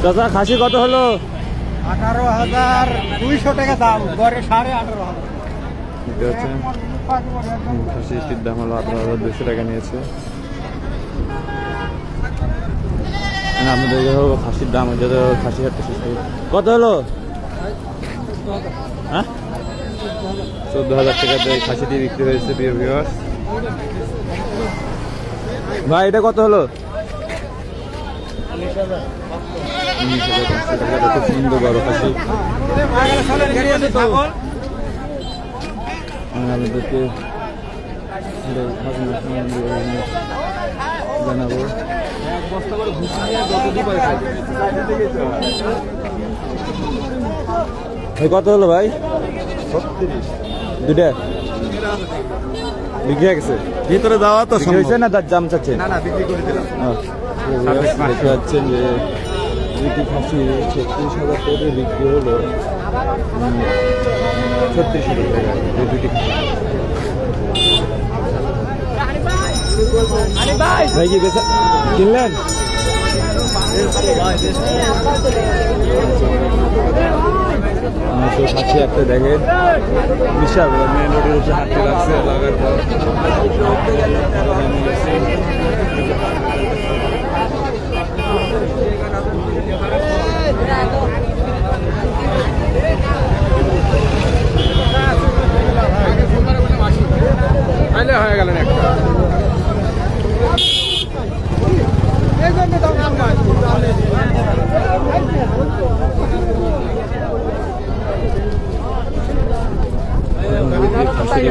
চাচা খাসি কত হলো? 18,200 টাকা দাম, গড়ে 18,500। খাসির দাম হলো 18,200 টাকা নিয়েছে। আপনাদের খাসির দাম খাসি কত হলো? হ্যাঁ, 14,000 টাকাতে খাসিটি বিক্রি হয়েছে। প্রিয় ভিউয়ার্স, ভাই এটা কত হলো? 19,500 টাকা। খুব সুন্দর বড় খাসি। আপনাদেরকে জানাবো। কত হলো ভাই? 36। দুটা বিক্রি হয়ে গেছে। ভিতরে যাওয়া তো হয়েছে না, তার দাম চাচ্ছে? না, বিক্রি করে দিলাম। দেখতে পাচ্ছেন যে দুটি খাসি 36,000 টাকা বিক্রি হলো। 36,000 টাকা এই দুটি খাসি। ভাই কি কিনলেন? খাচ্ছি একটা দেখেন, বিশাল মেন রোডের উপরে হাঁটতে লাগছে লাগার পর। হয়ে গেলেন একটা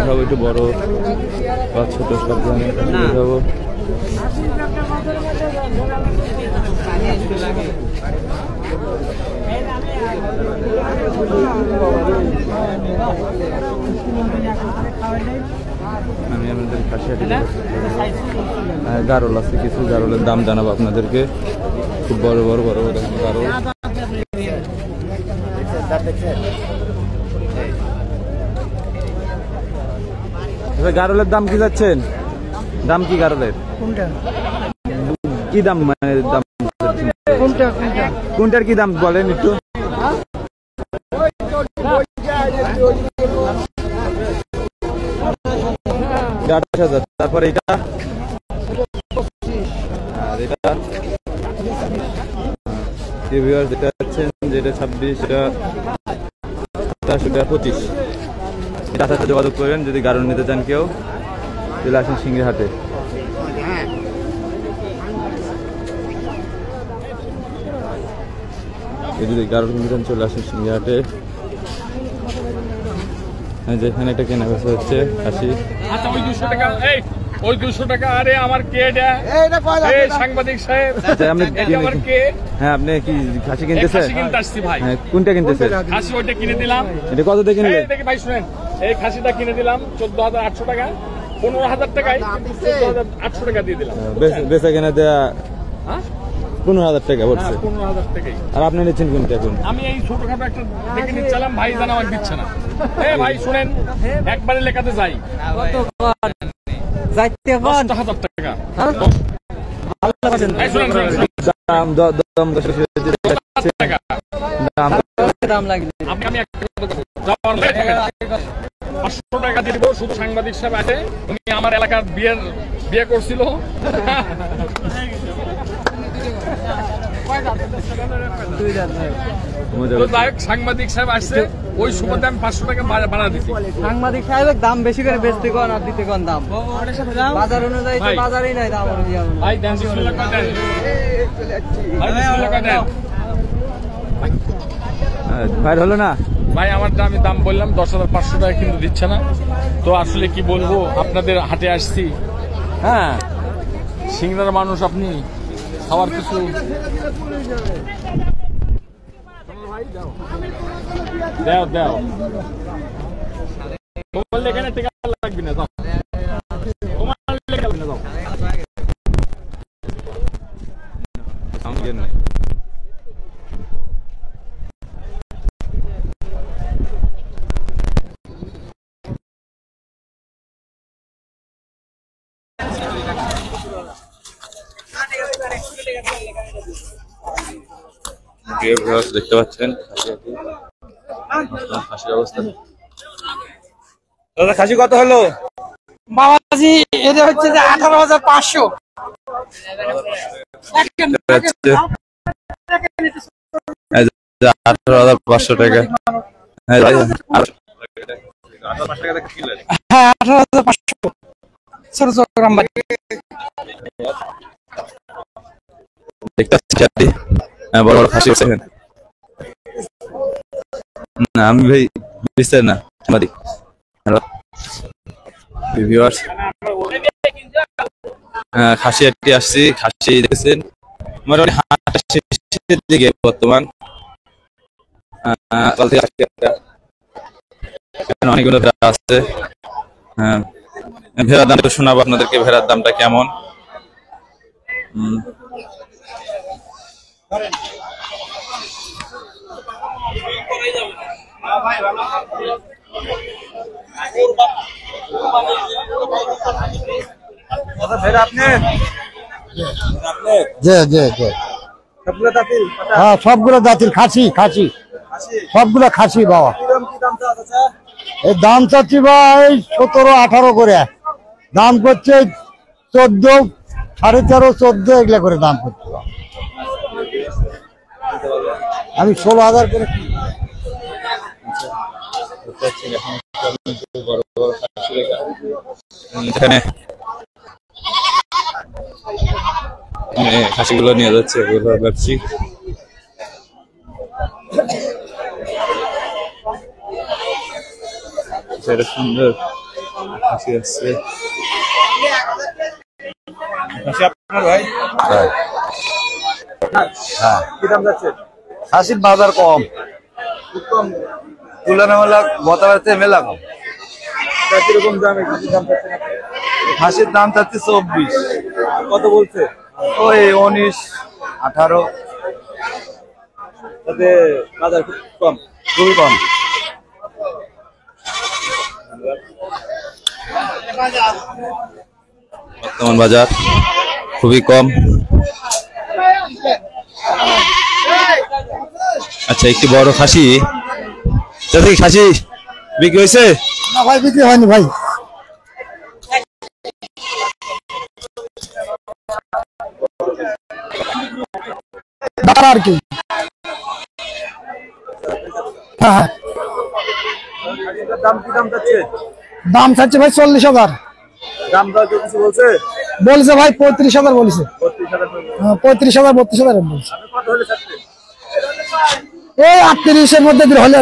খাবো, একটু বড় বা ছোট সব ধরনের খাবো। আমি আমাদের খাসিয়াটি গারল আছে, কিছু গারলের দাম জানাবো আপনাদেরকে। খুব বড় বড় বড় দেখেন গারল। গারলের দাম কি যাচ্ছেন? দাম কি গারলের? কি দাম, মানে দাম কোনটার কি দাম বলেন একটু? তারপরে এটা আর এটা যেটা আছেন যেটা 26, এটা 27, এটা 25। এটার সাথে যোগাযোগ করবেন যদি গারল নিতে চান কেউ, চলে আসেন সিংড়ি হাটে। যদি গারল কিনতে চান চলে আসেন সিংড়ি হাটে। যেখানে একটা কেনা বেচা হচ্ছে খাসি। আচ্ছা, ওই 200 টাকা, ওই 200 টাকা। আরে আমার কে এটা? এই সাংবাদিক সাহেব, আচ্ছা আপনি আমার কে? হ্যাঁ, আপনি কি খাসি কিনতেছেন? খাসি কিনতে আসছি ভাই। হ্যাঁ, কোনটা কিনতেছেন? খাসি ওইটা কিনে দিলাম। এটা কত দিয়ে কিনলেন? এই দেখি ভাই শুনেন, এই খাসিটা কিনে দিলাম 14,800 টাকা। 15,000 টাকায় 14,800 টাকা দিয়ে দিলাম। বেচা কেনা দেয়া হ্যাঁ 15,000 টাকা বলছে। 15,000 টাকাই। আর আপনি নিচ্ছেন কোনটা এখন? আমি এই ছোটখাটো একটা দেখে নিচ্ছিলাম, ভাই জানা আমাকে দিচ্ছে না। ভাই শুনেন, একবারে লেখাতে যাই 10,000 টাকা। আমি 500 টাকা দিয়ে দিব। শুধু সাংবাদিক সাহেব আছে, উনি আমার এলাকার বিয়ে করছিল। সাংবাদিক সাহেব আসছে, ওই সুবাদে আমি 500 টাকা বাড়া দিচ্ছি। সাংবাদিক সাহেবের দাম বেশি করে বেচতে কোন আর দিতে কোন দাম বাজার অনুযায়ী তো বাজারেই নাই দাম অনুযায়ী। ভাই দেন, বিসমিল্লাহ করে দেন। ভাই বিসমিল্লাহ করে দেন। ভাই হলো না ভাই, আমার দাম বললাম 10,500 টাকা, কিন্তু দিচ্ছে না। তো আসলে কি বলবো, আপনাদের হাটে আসছি। হ্যাঁ, সিংড়ার মানুষ আপনি, খাওয়ার কিছু দাও দাও। তোমার এখানে টিকা লাগবে না, যাও। তোমার লাগবে না, যাও। দেখতে পাচ্ছেন খাসির অবস্থা। দাদা খাসি কত হলো? বাবাজি এটা হচ্ছে যে 18,500। 18,500 টাকা। হ্যাঁ 18,500 ছোট ছোট গ্রাম বাড়ি। দেখতে পাচ্ছি বড় বড় খাসি উঠছে। না আমি ভাই বুঝতে না আমাদের হ্যালো ভিউয়ার্স, খাসি একটি আসছি। খাসি দেখছেন মোটামুটি হাট শেষের দিকে বর্তমান। অনেকগুলো ভেড়া আছে। হ্যাঁ ভেড়ার দাম একটু শোনাবো আপনাদেরকে, ভেড়ার দামটা কেমন। হ্যাঁ সবগুলো দাঁতির খাসি খাসি সবগুলো খাসি বাবা। এই দাম চাচ্ছি ভাই 17-18 করে, দাম করছে 14, 13.5, 14 এগুলা করে দাম করছে। আমি 16,000 করে। এখানে খাসিগুলো নিয়ে যাচ্ছে ভাবছি। এটা সুন্দর খাসি আসছে। আপনার ভাই কি দাম যাচ্ছে? খাসির বাজার কম তুলনামূলক গতবারের থেকে মেলা কম। কিরকম দাম? খাসির দাম চাচ্ছি 24। কত বলছে? ওই 19, 18। তাতে বাজার খুব কম, খুবই কম। বর্তমান বাজার খুবই কম। আচ্ছা একটি বড় খাসি, খাসি বিক্রি হয়েছে? না ভাই বিক্রি হয়নি ভাই। আর কি দাম কি দাম যাচ্ছে? দাম চাচ্ছে ভাই 40,000। দাম দর কিছু বলছে? বলছে ভাই 35,000 বলছে। 35,000 32,000 বলছে। কত হলে ছাড়বে? এই 38-এর মধ্যে দিলে হলে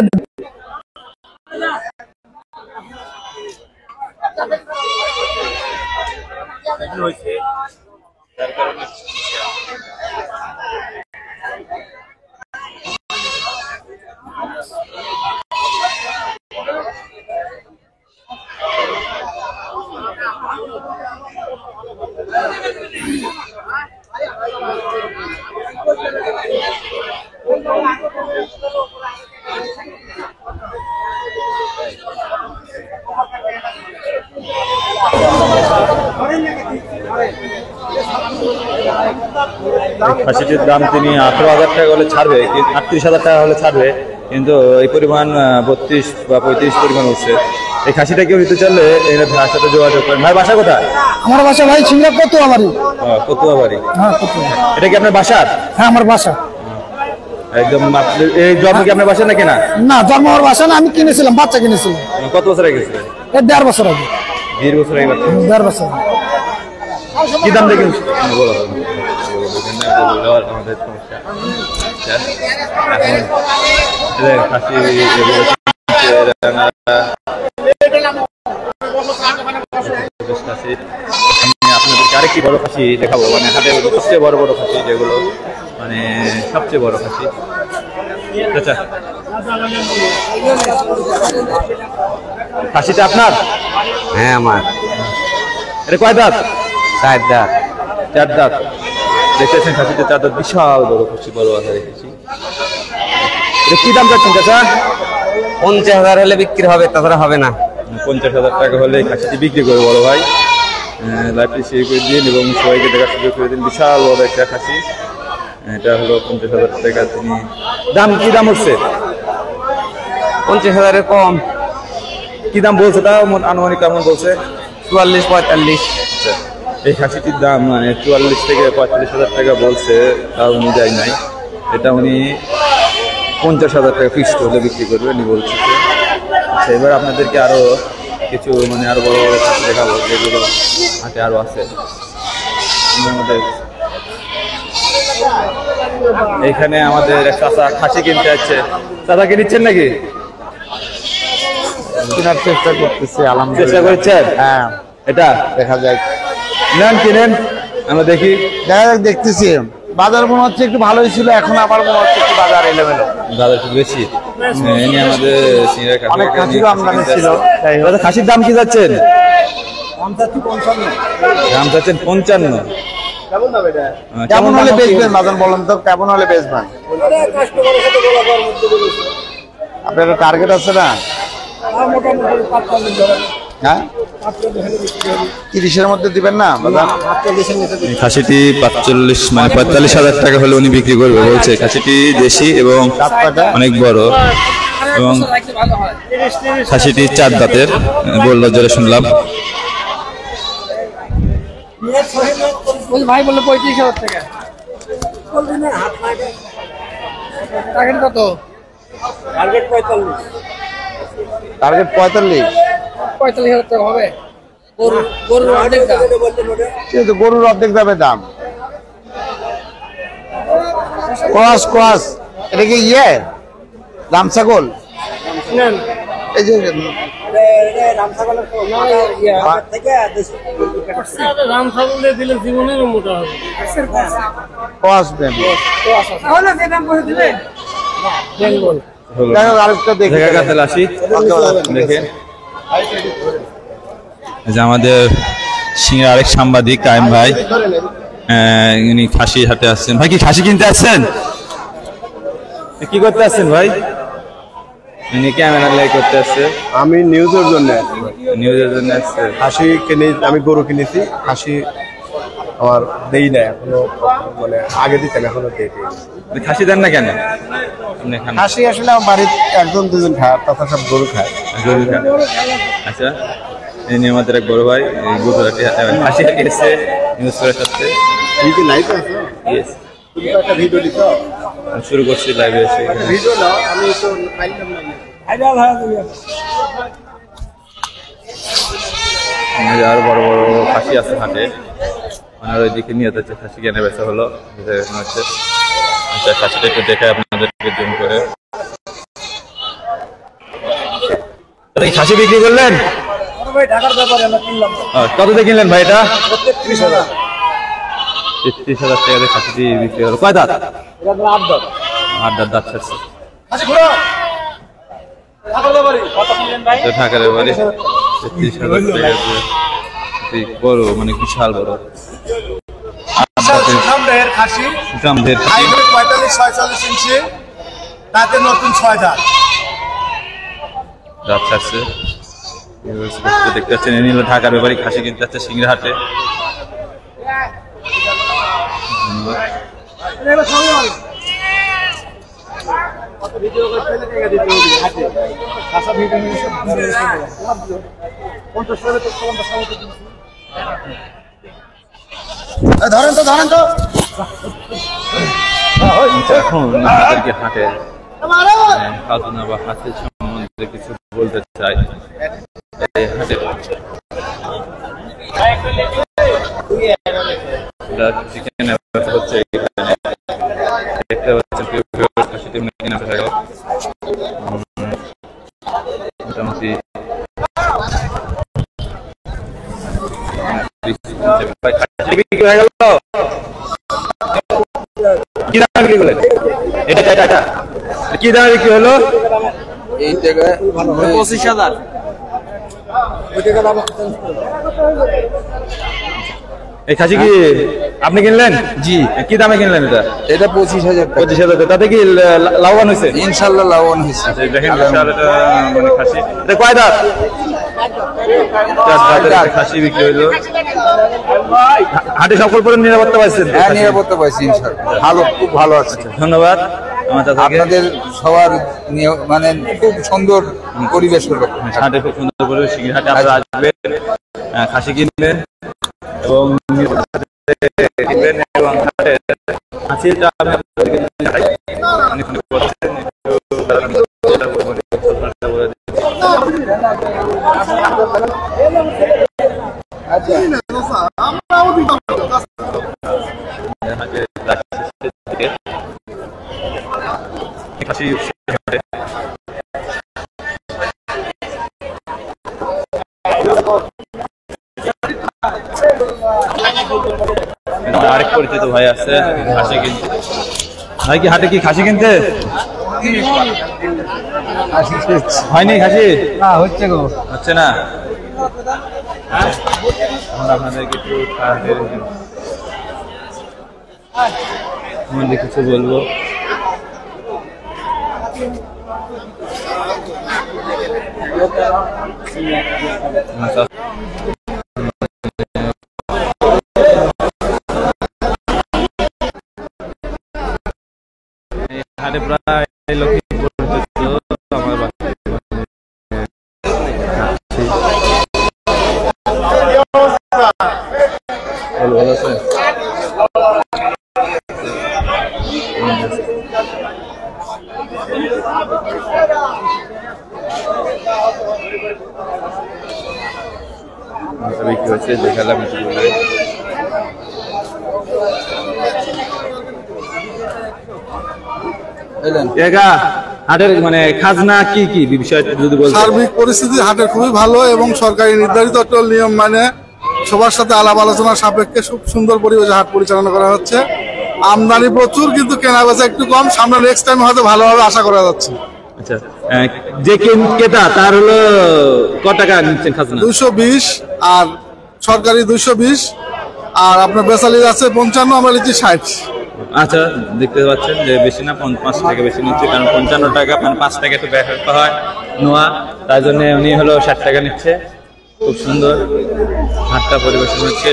খাসিটির দাম তিনি 18,000 টাকা হলে ছাড়বে, 38,000 টাকা হলে ছাড়বে, কিন্তু এই পরিমাণ 32 বা 35 পরিমাণ উঠছে। এই খাসিটা কেউ নিতে চাইলে এখানে ভাইয়ের সাথে যোগাযোগ করেন। ভাই বাসা কোথায়? আমার বাসা ভাই ছিল কতুয়া বাড়ি। কতুয়া বাড়ি? হ্যাঁ কতুয়া। এটা কি আপনার বাসার? হ্যাঁ আমার বাসা। একদম এই জন্ম কি আপনার বাসা নাকি? না না জন্ম আমার বাসা না, আমি কিনেছিলাম, বাচ্চা কিনেছিলাম। কত বছর আগে গেছিলেন? 1.5 বছর আগে। 1.5 বছর আগে? 1.5 বছর। কি দাম দেখেন? আপনাদেরকে আরেকটি বড় খাসি দেখাবো, মানে হাটে সবচেয়ে বড় বড় খাসি যেগুলো, মানে সবচেয়ে বড় খাসি। আচ্ছা খাসিটা আপনার? হ্যাঁ আমার। এটা কয় দাঁত? 4 দাঁত। 4 দাঁত। দেখতেছেন খাসিতে 4 দাঁত, বিশাল বড় খাসি, বড় আকারে খাসি। এটা কি দাম চাচ্ছেন চাচা? 50,000 হলে বিক্রি হবে, তাছাড়া হবে না। 50,000 টাকা হলে খাসিটি বিক্রি করে বড় ভাই। লাইভটি শেয়ার করে দিন এবং সবাইকে দেখার সুযোগ করে দিন। বিশাল বড় একটা খাসি, এটা হলো 50,000 টাকা। তিনি দাম কি দাম উঠছে? 50,000 কম। কি দাম বলছে তা আনুমানিক কেমন বলছে? 44-45। আচ্ছা, এই খাসিটির দাম মানে 44 থেকে 45,000 টাকা বলছে, তাও উনি দেয় নাই। এটা উনি 50,000 টাকা ফিক্সড হলে বিক্রি করবে উনি বলছে। আচ্ছা, এবার আপনাদেরকে আরো কিছু মানে আরো বড় বড় খাসি দেখাবো যেগুলো হাটে আরো আছে। এইখানে আমাদের এক চাচা খাসি কিনতে যাচ্ছে। চাচা কি নিচ্ছেন নাকি? কেনার চেষ্টা করতেছি, চেষ্টা আলহামদুলিল্লাহ। করছেন? হ্যাঁ, এটা দেখা যাক। নেন কিনেন, আমরা দেখি। দেখা যাক, দেখতেছি। বাজার মনে হচ্ছে একটু ভালোই ছিল, এখন আবার মনে হচ্ছে একটু বাজার এলোমেলো। দাদা একটু বেশি এনে আমাদের সিঙ্গারা খাসি অনেক খাসিরও আমদানি ছিল। দাদা খাসির দাম কি যাচ্ছেন? দাম যাচ্ছেন 55। কেমন হলে বেচবেন বাজার বলেন তো, কেমন হলে বেচবেন? আপনার টার্গেট আছে না? হ্যাঁ, 30-এর মধ্যে দিবেন না বাজার? খাসিটি 45 মানে 45,000 টাকা হলে উনি বিক্রি করবে বলছে। খাসিটি দেশি এবং অনেক বড় এবং খাসিটি 4 দাঁতের বললো, যেটা শুনলাম। ভাই বললো 35,000 টাকা। টার্গেট কত? টার্গেট 45। 45,000 টাকা হবে। গরুর অর্ধেক দাম। কিন্তু গরুর অর্ধেক দামে দাম। ক্রস এটা কি রাম ছাগল? এই যে ক্রস দেন। আরেকটা দেখে আসি দেখেন। যে আমাদের সিংহের আরেক সাংবাদিক কায়েম ভাই, উনি খাসি হাটে আসছেন। ভাই কি খাসি কিনতে আসছেন? কি করতে আসছেন ভাই? উনি ক্যামেরা লাই করতে আসছে। আমি নিউজের জন্য নিউজের জন্য আসছে। খাসি কিনে, আমি গরু কিনেছি। খাসি আমার দেই না এখনো, মানে আগে দিতাম, এখনো দেই। খাসি দেন না কেন? আপনি খান। খাসি আসলে আমার বাড়িতে 1-2 খায়, তথা সব গরু খায়। গরু খান। আচ্ছা, ইনি আমাদের এক বড় ভাই, এই গুজরাটি খাসি হাটে এসে নিউজ করে সাথে লাইভ আছে, একটা ভিডিও দিত, শুরু করছি লাইভে এসে। ভিডিও না, আমি তো পাইলাম না। আরো বড় বড় খাসি আছে হাটে, ওনার ওইদিকে নিয়ে যাচ্ছে। খাসি কেনে বেচা হলো হচ্ছে। আচ্ছা, খাসিটা একটু দেখে আপনাদেরকে জুম করে। খাসি বিক্রি করলেন? ঢাকার ব্যাপারে আমরা কিনলাম। কত দিয়ে কিনলেন ভাই এটা? 33,000। 33,000 টাকা দিয়ে খাসিটি বিক্রি হলো। কয় দাঁত? 8 দাঁত। দাঁত ছাড়ছে। ঢাকার ব্যাপারে 33,000 টাকা দিয়ে বড়, মানে বিশাল বড় খাসি। সুঠামদের 45-46 ইঞ্চি, তাতে নতুন 6 দাঁত। দাঁত ছাড়ছে। দেখতে পাচ্ছেন, এ নিল ঢাকার ব্যাপারী খাসি কিনতে যাচ্ছে সিংড়া হাটে। ধরেন তো এখন আপনাদেরকে হাটে খাজনা বা হাটের সম্বন্ধে কিছু বলতে চাই। এই হাটে চিকেন হচ্ছে, এখানে দেখতে পাচ্ছেন খাসিটি কেনা বেচা গেল মোটামুটি। বিক্রি হয়ে গেল। কি দামে বিক্রি করলেন? এটা কি দামে বিক্রি হলো? এই জায়গায় 25,000। এই খাসি কি আপনি কিনলেন? জি। কি দামে কিনলেন এটা? এটা 25,000 টাকা। 25,000। তাতে কি লাভবান হয়েছে? ইনশাআল্লাহ লাভবান হয়েছে। দেখেন বিশাল এটা মানে খাসি। এটা কয় দাঁত? খাসি বিক্রি হইলো। হাটে সকল পরে নিরাপত্তা পাইছেন? হ্যাঁ, নিরাপত্তা পাইছি ইনশাআল্লাহ। ভালো, খুব ভালো আছে। ধন্যবাদ আমার চাচাকে। আপনাদের সবার মানে খুব সুন্দর পরিবেশ হলো হাটে, খুব সুন্দর পরিবেশ। হাটে আপনারা আসবেন, খাসি কিনবেন এবং কিনবেন এবং হাটে খাসিটা আরেক পরিচিত ভাই আছে খাসি কিনতে। ভাই কি হাটে কি খাসি কিনতে হয়নি? খাসি হচ্ছে গো, হচ্ছে না। আমরা আপনাদেরকে একটু আমাদের কিছু বলবো। হাটে প্রায় লক্ষ্মী পর্যন্ত আমার ভালো আছে। বিক্রি হচ্ছে, দেখালাম হাটের মানে খাজনা কি কি বিষয় যদি বলতে। সার্বিক পরিস্থিতি হাটের খুবই ভালো এবং সরকারি নির্ধারিত টোল নিয়ম মানে সবার সাথে আলাপ আলোচনা সাপেক্ষে খুব সুন্দর পরিবেশে হাট পরিচালনা করা হচ্ছে। আমদানি প্রচুর, কিন্তু কেনা বেচা একটু কম। সামনে নেক্সট টাইম হয়তো ভালোভাবে আশা করা যাচ্ছে। আচ্ছা, যে ক্রেতা তার হলো কত টাকা নিচ্ছেন খাজনা? 220 আর সরকারি 220, আর আপনার বেচালি আছে 55, আমরা নিচ্ছি 60। আচ্ছা, দেখতে পাচ্ছেন যে বেশি না, 5 টাকা বেশি নিচ্ছে, কারণ 55 টাকা, 5 টাকা একটু ব্যাখ্যা হয় নোয়া, তাই জন্য উনি হলো 60 টাকা নিচ্ছে। খুব সুন্দর হাটটা পরিবেশন হচ্ছে।